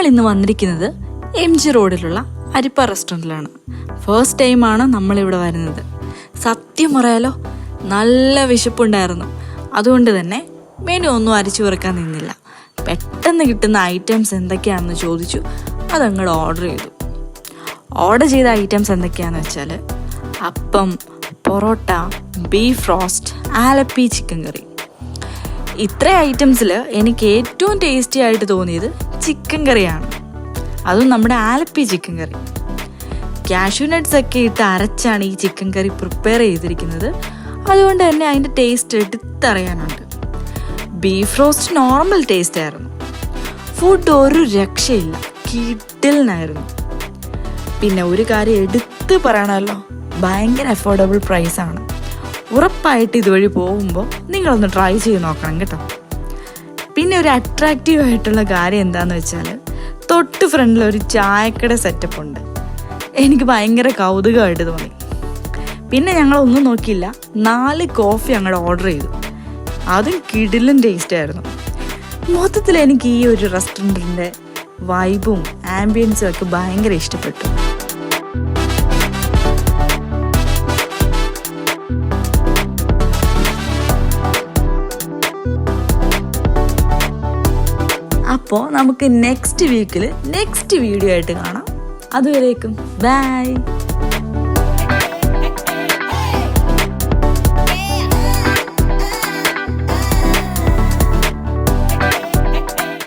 ഇന്ന് വന്നിരിക്കുന്നത് MG റോഡിലുള്ള അരിപ്പ റെസ്റ്റോറൻറ്റിലാണ്. ഫസ്റ്റ് ടൈമാണ് നമ്മളിവിടെ വരുന്നത്. സത്യം പറയാലോ, നല്ല വിശപ്പുണ്ടായിരുന്നു. അതുകൊണ്ട് തന്നെ മെനു ഒന്നും അരിച്ചു പെറുക്കാൻ നിന്നില്ല. പെട്ടെന്ന് കിട്ടുന്ന ഐറ്റംസ് എന്തൊക്കെയാണെന്ന് ചോദിച്ചു, അതങ്ങോട്ട് ഓർഡർ ചെയ്തു. ഓർഡർ ചെയ്ത ഐറ്റംസ് എന്തൊക്കെയാണെന്ന് വെച്ചാൽ appam, parotta, beef roast, Alleppey chicken curry. ഇത്ര ഐറ്റംസിൽ എനിക്ക് ഏറ്റവും ടേസ്റ്റി ആയിട്ട് തോന്നിയത് ചിക്കൻ കറിയാണ്. അതും നമ്മുടെ ആലപ്പി ചിക്കൻ കറി. കാഷ്യൂ നട്ട്സ് ഒക്കെ ഇട്ട് അരച്ചാണ് ഈ ചിക്കൻ കറി പ്രിപ്പയർ ചെയ്തിരിക്കുന്നത്. അതുകൊണ്ട് തന്നെ അതിൻ്റെ ടേസ്റ്റ് എടുത്തറിയാനുണ്ട്. ബീഫ് റോസ്റ്റ് നോർമൽ ടേസ്റ്റ് ആയിരുന്നു. ഫുഡ് ഒരു രക്ഷയില്ല, കിടിലനായിരുന്നു. പിന്നെ ഒരു കാര്യം എടുത്ത് പറയണമല്ലോ, ഭയങ്കര അഫോർഡബിൾ പ്രൈസാണ്. ഉറപ്പായിട്ട് ഇതുവഴി പോകുമ്പോൾ നിങ്ങളൊന്ന് ട്രൈ ചെയ്ത് നോക്കണം കേട്ടോ. പിന്നെ ഒരു അട്രാക്റ്റീവ് ആയിട്ടുള്ള കാര്യം എന്താണെന്ന് വെച്ചാൽ, തൊട്ട് ഫ്രണ്ടിൽ ഒരു ചായക്കട സെറ്റപ്പ് ഉണ്ട്. എനിക്ക് ഭയങ്കര കൗതുകമായിട്ട് തോന്നി. പിന്നെ ഞങ്ങളൊന്നും നോക്കിയില്ല, 4 കോഫി അങ്ങോട്ട് ഓർഡർ ചെയ്തു. അതും കിടിലൻ ടേസ്റ്റ് ആയിരുന്നു. മൊത്തത്തിൽ എനിക്ക് ഈ ഒരു റെസ്റ്റോറൻറ്റിൻ്റെ വൈബും ആംബിയൻസും ഒക്കെ ഭയങ്കര ഇഷ്ടപ്പെട്ടു. അപ്പോൾ നമുക്ക് നെക്സ്റ്റ് വീക്കിൽ നെക്സ്റ്റ് വീഡിയോ ആയിട്ട് കാണാം. അതുവരേക്കും ബൈ.